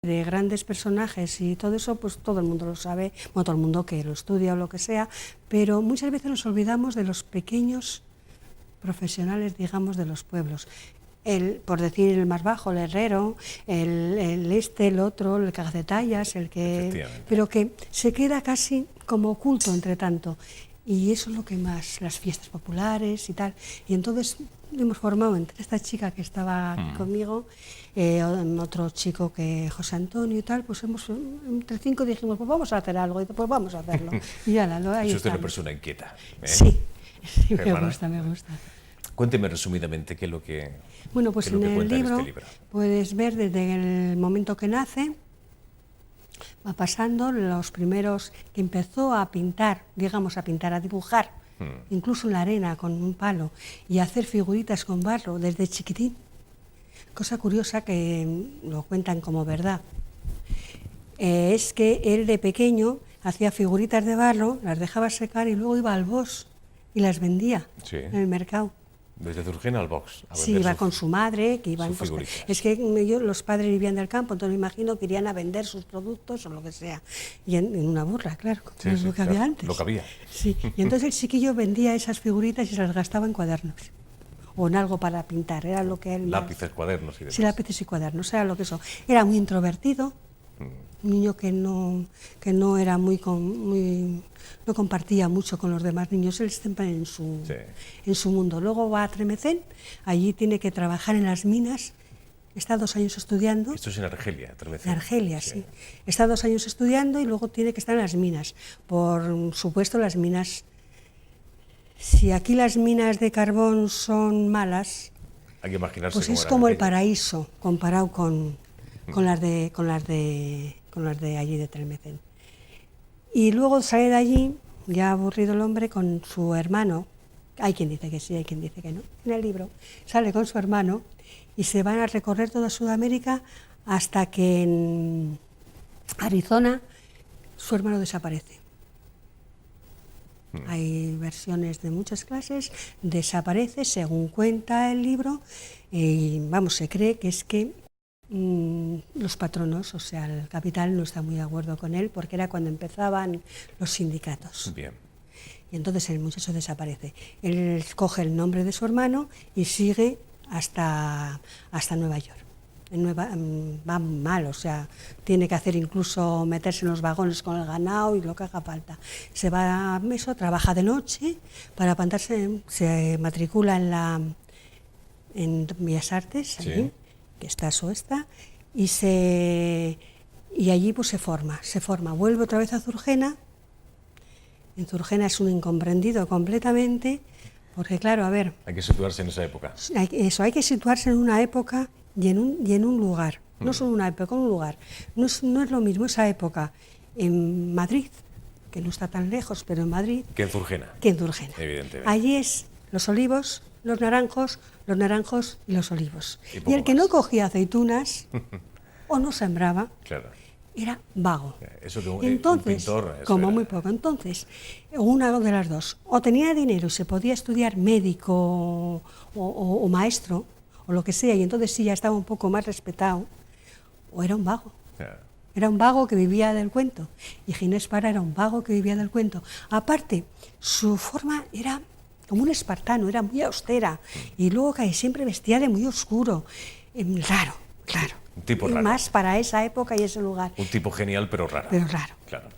de grandes personajes y todo eso, pues todo el mundo lo sabe, bueno, todo el mundo que lo estudia o lo que sea, pero muchas veces nos olvidamos de los pequeños profesionales, digamos, de los pueblos. Por decir el más bajo, el herrero, el otro, el cacetallas, pero que se queda casi como oculto entre tanto. Y eso es lo que más, las fiestas populares y tal. Y entonces hemos formado entre esta chica que estaba aquí conmigo, otro chico que José Antonio y tal, pues entre 5 dijimos, pues vamos a hacer algo, y pues vamos a hacerlo. Y ya, ahí es usted estamos. una persona inquieta. Sí, sí, me gusta. Cuénteme resumidamente qué es lo que Bueno, pues en el libro puedes ver desde el momento que nace, va pasando los primeros que empezó a pintar, a dibujar, incluso en la arena con un palo, y a hacer figuritas con barro desde chiquitín. Cosa curiosa que lo cuentan como verdad. Es que él de pequeño hacía figuritas de barro, las dejaba secar y luego iba al box y las vendía en el mercado. Desde Zurgena al box. Sí, iba con su madre, que iban. Es que los padres vivían del campo, entonces me imagino que irían a vender sus productos o lo que sea. Y en una burra, claro, como lo que había antes. Lo que había. Sí, y entonces el chiquillo vendía esas figuritas y se las gastaba en cuadernos. O en algo para pintar, era lo que él. Lápices, cuadernos y demás. Sí, lápices y cuadernos, era lo que eso. Era muy introvertido, un niño que no era no compartía mucho con los demás niños, él siempre en su mundo. Luego va a Tremecén, allí tiene que trabajar en las minas, está 2 años estudiando. Esto es en Argelia, Tremecén. En Argelia, sí. Está 2 años estudiando y luego tiene que estar en las minas. Por supuesto, las minas, si aquí las minas de carbón son malas, hay que imaginarse pues es como el paraíso comparado con las de allí de Tremecén. Y luego sale de allí, ya aburrido el hombre, con su hermano. Hay quien dice que sí, hay quien dice que no. En el libro sale con su hermano y se van a recorrer toda Sudamérica hasta que en Arizona su hermano desaparece. Hay versiones de muchas clases, desaparece según cuenta el libro, y se cree que es que los patronos, o sea, el capital no está muy de acuerdo con él porque era cuando empezaban los sindicatos. Bien. Y entonces el muchacho desaparece. Él coge el nombre de su hermano y sigue hasta Nueva York. Va mal, o sea, tiene que hacer incluso meterse en los vagones con el ganado y lo que haga falta. Se va a eso, trabaja de noche para apuntarse, se matricula en Bellas Artes, sí, allí, que está y allí pues se forma, vuelve otra vez a Zurgena. En Zurgena es un incomprendido completamente, porque claro, a ver... Hay que situarse en esa época. Hay que situarse en una época y en un lugar, no solo una época, un lugar. No es lo mismo esa época en Madrid, que no está tan lejos, pero en Madrid... Que en Zurgena. Evidentemente. Allí es los olivos, los naranjos y los olivos. Y el que no cogía aceitunas o no sembraba, claro, era vago. Eso que entonces, un pintor, como muy poco. Entonces, una de las dos, o tenía dinero y se podía estudiar médico o maestro, o lo que sea, y entonces sí ya estaba un poco más respetado, o era un vago. Claro. Era un vago que vivía del cuento. Y Ginés Parra era un vago que vivía del cuento. Aparte, su forma era como un espartano, era muy austera, y luego que siempre vestía de muy oscuro, raro, claro. Un tipo raro. Más para esa época y ese lugar. Un tipo genial, pero raro. Claro.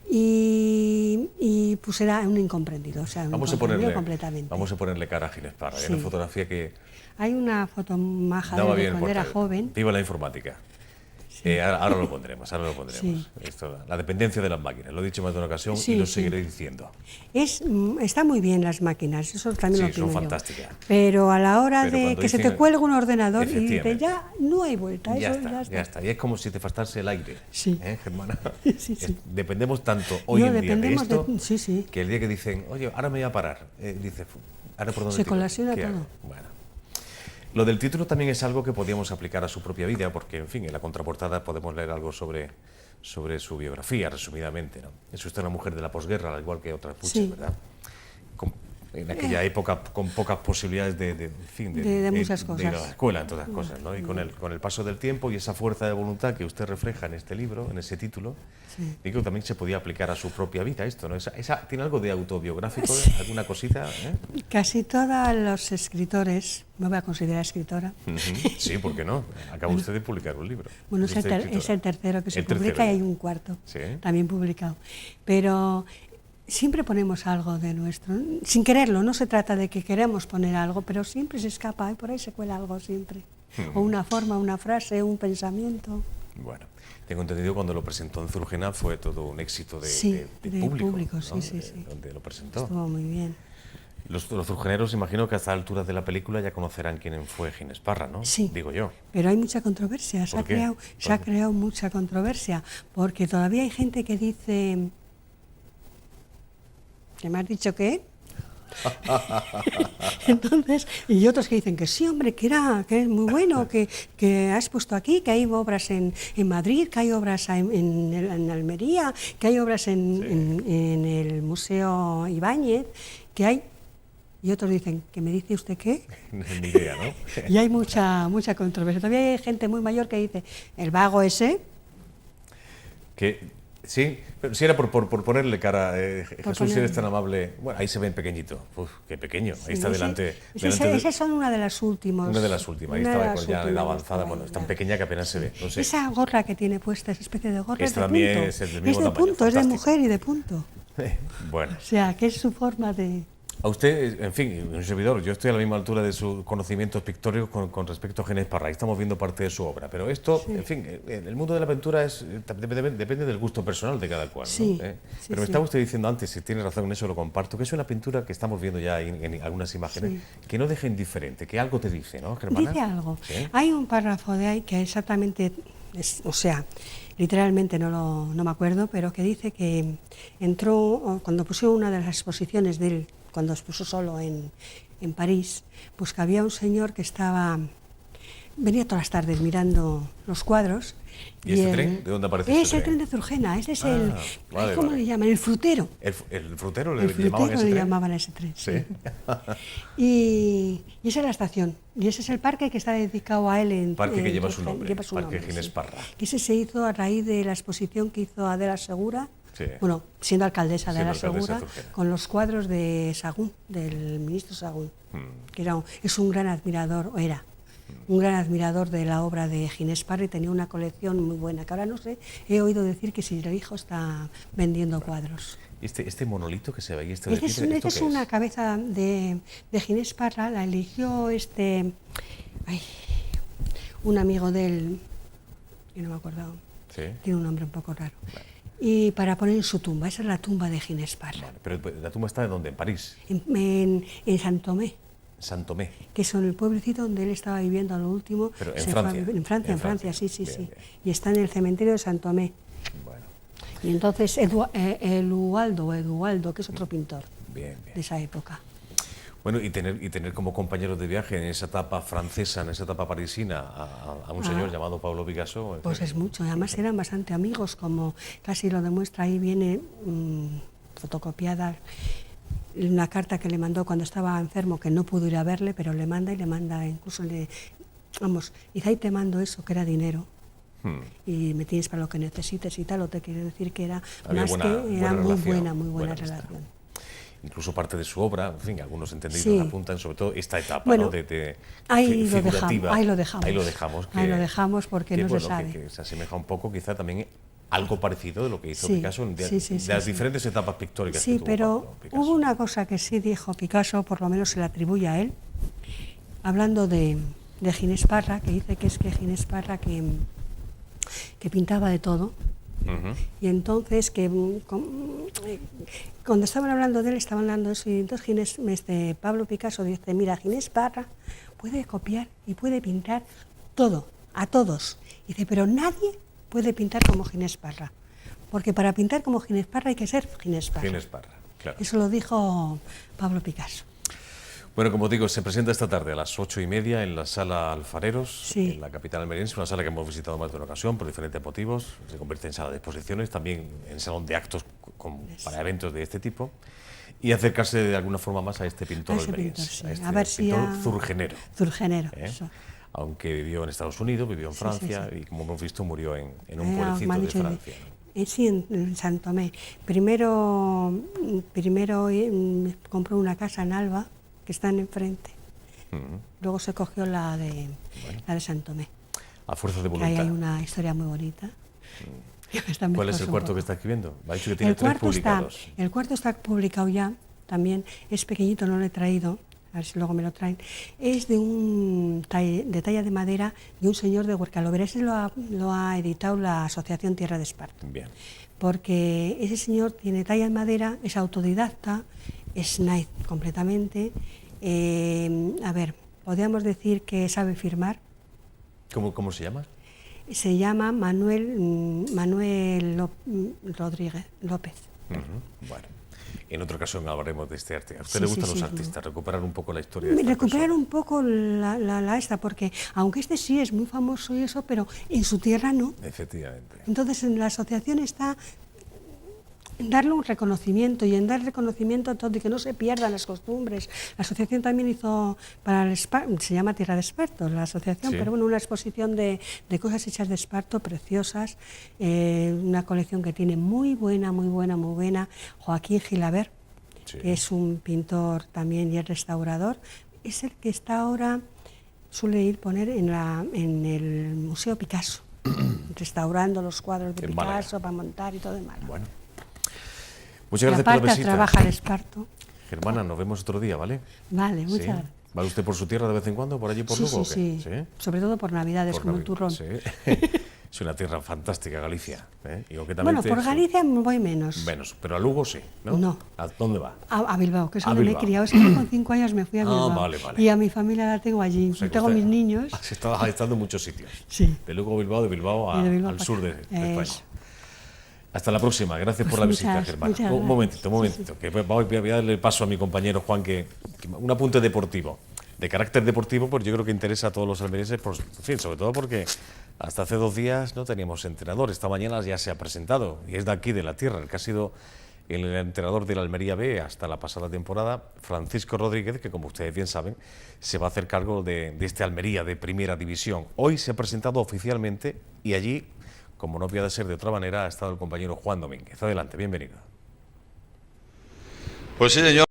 Y pues era un incomprendido, o sea, vamos completamente. Vamos a ponerle cara a Ginés Parra. Sí. Hay una fotografía que... Hay una foto maja de cuando era joven. Viva la informática. Sí. Ahora lo pondremos. Sí. La dependencia de las máquinas, lo he dicho más de una ocasión y lo seguiré diciendo. Está muy bien las máquinas, eso también lo opino son fantásticas. Pero a la hora de que se te cuelgue un ordenador y dices, ya no hay vuelta. Ya está. Y es como si te faltase el aire, Germana. Sí. Dependemos tanto hoy en día de esto, que el día que dicen, oye, ahora me voy a parar, dice, ¿ahora por dónde se colasiona todo? Bueno. Lo del título también es algo que podíamos aplicar a su propia vida, porque, en fin, en la contraportada podemos leer algo sobre su biografía, resumidamente, ¿no? Es usted una mujer de la posguerra, al igual que otras muchas, ¿verdad? en aquella época con pocas posibilidades de muchas cosas. de ir a la escuela, en todas las cosas, ¿no? Y con el paso del tiempo y esa fuerza de voluntad que usted refleja en este libro, en ese título, digo, también se podía aplicar a su propia vida esto, ¿no? ¿Tiene algo de autobiográfico, alguna cosita? Casi todos los escritores, me voy a considerar escritora. Sí, ¿por qué no? Acaba usted de publicar un libro. Bueno, es el tercero que se publica y hay un cuarto también publicado. Pero siempre ponemos algo de nuestro, sin quererlo, no se trata de que queremos poner algo, pero siempre se escapa y por ahí se cuela algo siempre. O una forma, una frase, un pensamiento. Bueno, tengo entendido que cuando lo presentó en Zurgena fue todo un éxito de público, ¿no? Sí. Donde lo presentó. Estuvo muy bien. Los zurgeneros, imagino que hasta la altura de la película ya conocerán quién fue Ginés Parra, ¿no? Sí. Digo yo. Pero hay mucha controversia, se ha creado mucha controversia, porque todavía hay gente que dice... ¿Que me has dicho qué? Entonces, y otros que dicen que sí, hombre, que es muy bueno, que has puesto aquí, que hay obras en Madrid, que hay obras en Almería, que hay obras en el Museo Ibáñez, que hay... Y otros dicen, ¿que me dice usted qué? Ni idea, ¿no? Y hay mucha controversia. Todavía hay gente muy mayor que dice, el vago ese... Sí, pero si era por ponerle cara, Jesús, si eres tan amable. Bueno, ahí se ve en pequeñito. Uf, qué pequeño. Ahí está delante. Esas son una de las últimas. Una de las últimas. Ahí estaba ya en edad avanzada. Bueno, es tan pequeña que apenas se ve. No sé. Esa gorra que tiene puesta, esa especie de gorra, esta también es del mismo tamaño. Punto, es de mujer y de punto. Bueno. O sea, que es su forma de... A usted, en fin, un servidor, yo estoy a la misma altura de sus conocimientos pictóricos con respecto a Ginés Parra. Ahí estamos viendo parte de su obra. Pero esto, en fin, el mundo de la aventura depende del gusto personal de cada cual, ¿no? Pero me estaba usted diciendo antes, y tiene razón en eso, lo comparto, que es una pintura que estamos viendo ya en algunas imágenes, que no deja indiferente, que algo te dice, ¿no, Germana? Dice algo. ¿Sí? Hay un párrafo de ahí que exactamente, literalmente no me acuerdo, pero que dice que entró, cuando pusieron una de las exposiciones de él, cuando expuso solo en París, pues que había un señor que venía todas las tardes mirando los cuadros. ¿Y ese tren? ¿De dónde aparece ese tren? Es el tren de Zurgena, es ¿cómo le llaman? El frutero. ¿El frutero le llamaban a ese tren? Sí. Y esa es la estación, y ese es el parque que está dedicado a él. Parque que lleva su Zurgena, nombre, Parque Ginés Parra. Que ese se hizo a raíz de la exposición que hizo Adela Segura, bueno, siendo alcaldesa de la Segura, con los cuadros de Sagún, del ministro Sagún, que es un gran admirador, o era un gran admirador de la obra de Ginés Parra y tenía una colección muy buena, que ahora no sé, he oído decir que si el hijo está vendiendo cuadros. ¿Este monolito que se ve ahí? Esta es una cabeza de Ginés Parra, la eligió un amigo de él, que no me acuerdo, tiene un nombre un poco raro. Y para poner en su tumba, esa es la tumba de Ginés Parra. Pero la tumba está ¿de dónde? ¿En París? En Saint Tomé. Saint Tomé. Que es en el pueblecito donde él estaba viviendo a lo último. Pero en Francia, sí. Bien. Y está en el cementerio de Saint Tomé. Bueno. Y entonces Edualdo, que es otro pintor de esa época. Bueno, y tener como compañero de viaje en esa etapa francesa, en esa etapa parisina, a un señor llamado Pablo Picasso. Pues es mucho, además eran bastante amigos, como casi lo demuestra, ahí viene fotocopiada una carta que le mandó cuando estaba enfermo, que no pudo ir a verle, pero le manda, incluso dice, ahí te mando eso, que era dinero. Y me tienes para lo que necesites y tal, o te quiero decir que era muy buena relación. Incluso parte de su obra, en fin, algunos entendidos apuntan sobre todo esta etapa, ¿no? Ahí lo dejamos porque no se sabe. Que se asemeja un poco, quizá también algo parecido de lo que hizo Picasso en las diferentes etapas pictóricas. Sí, pero hubo una cosa que sí dijo Picasso, por lo menos se le atribuye a él, hablando de Ginés Parra, que dice que es que Ginés Parra que pintaba de todo. Y entonces cuando estaban hablando de él, estaban hablando de eso, y entonces Pablo Picasso dice, mira, Ginés Parra puede copiar y puede pintar todo, a todos. Dice, pero nadie puede pintar como Ginés Parra, porque para pintar como Ginés Parra hay que ser Ginés Parra. Ginés Parra, claro. Eso lo dijo Pablo Picasso. Bueno, como digo, se presenta esta tarde a las 8:30 en la Sala Alfareros, Sí. en la capital almeriense, una sala que hemos visitado más de una ocasión por diferentes motivos. Se convierte en sala de exposiciones, también en salón de actos para eventos de este tipo. Y acercarse de alguna forma más a este pintor A ese almeriense, pintor, sí. a este A ver si pintor zurgenero. Zurgenero, ¿eh? eso. Aunque vivió en Estados Unidos, vivió en Sí, Francia sí, sí. y, como hemos visto, murió en un Me pueblecito han de dicho Francia. sí, en San Tomé. Primero compró una casa en Alba, que están enfrente. Luego se cogió la de San Tomé. A fuerza de Que voluntad. ahí hay una historia muy bonita. ¿Cuál es el cuarto que está escribiendo? Me ha dicho que tiene 3 publicados. El cuarto está publicado ya, también es pequeñito, no lo he traído, a ver si luego me lo traen. Es de de talla de madera de un señor de Huercalobera. Ese lo ha editado la Asociación Tierra de Esparto. Bien. Porque ese señor tiene talla en madera, es autodidacta, es naif completamente. A ver, podríamos decir que sabe firmar. ¿Cómo se llama? Se llama Manuel Rodríguez López. Bueno, en otra ocasión hablaremos de este arte. ¿A usted Sí, le gustan sí, los sí, artistas? Recuperar un poco la historia de esta Recuperar persona. un poco la esta, porque aunque este sí es muy famoso y eso, pero en su tierra no. Efectivamente. Entonces en la asociación está en darle un reconocimiento y en dar reconocimiento a todo y que no se pierdan las costumbres. La asociación también hizo para el Esparto, se llama Tierra de Esparto la asociación, Sí. pero bueno, una exposición de cosas hechas de Esparto preciosas, una colección que tiene muy buena, Joaquín Gilaber, Sí. que es un pintor también y es restaurador, es el que está ahora, suele poner en el Museo Picasso, restaurando los cuadros de En Málaga. Picasso para montar y todo de Málaga. Bueno. Muchas Y gracias por la aparte visita. trabaja el Esparto. Germana, nos vemos otro día, ¿vale? Vale, Sí. muchas gracias. ¿Va usted por su tierra de vez en cuando, por allí por Sí, Lugo? sí, o qué? sí. Sobre todo por Navidades, Por como el Navidad, turrón. sí. Es una tierra fantástica, Galicia. Y Bueno, concretamente, por Galicia voy menos. Menos, pero a Lugo sí, ¿no? No. ¿A dónde va? A Bilbao, que es A donde me he Bilbao. criado. Es que yo con 5 años me fui a Bilbao. Vale, vale. Y a mi familia la tengo allí. O sea, que Tengo usted mis niños. Ha estado en muchos sitios. Sí. De Lugo a Bilbao, de Bilbao, Y de Bilbao al para sur acá. de España. Eso. Hasta la próxima. Gracias por Pues la visita, muchas Germana. gracias. Un momentito. Que voy a darle paso a mi compañero Juan, que un apunte deportivo. De carácter deportivo, pues yo creo que interesa a todos los almerienses, pues, en fin, sobre todo porque hasta hace 2 días no teníamos entrenador. Esta mañana ya se ha presentado y es de aquí, de la tierra, el que ha sido el entrenador de la Almería B hasta la pasada temporada, Francisco Rodríguez, que como ustedes bien saben, se va a hacer cargo de este Almería de Primera División. Hoy se ha presentado oficialmente y allí, como no podía ser de otra manera, ha estado el compañero Juan Domínguez. Adelante, bienvenido. Pues sí, señor.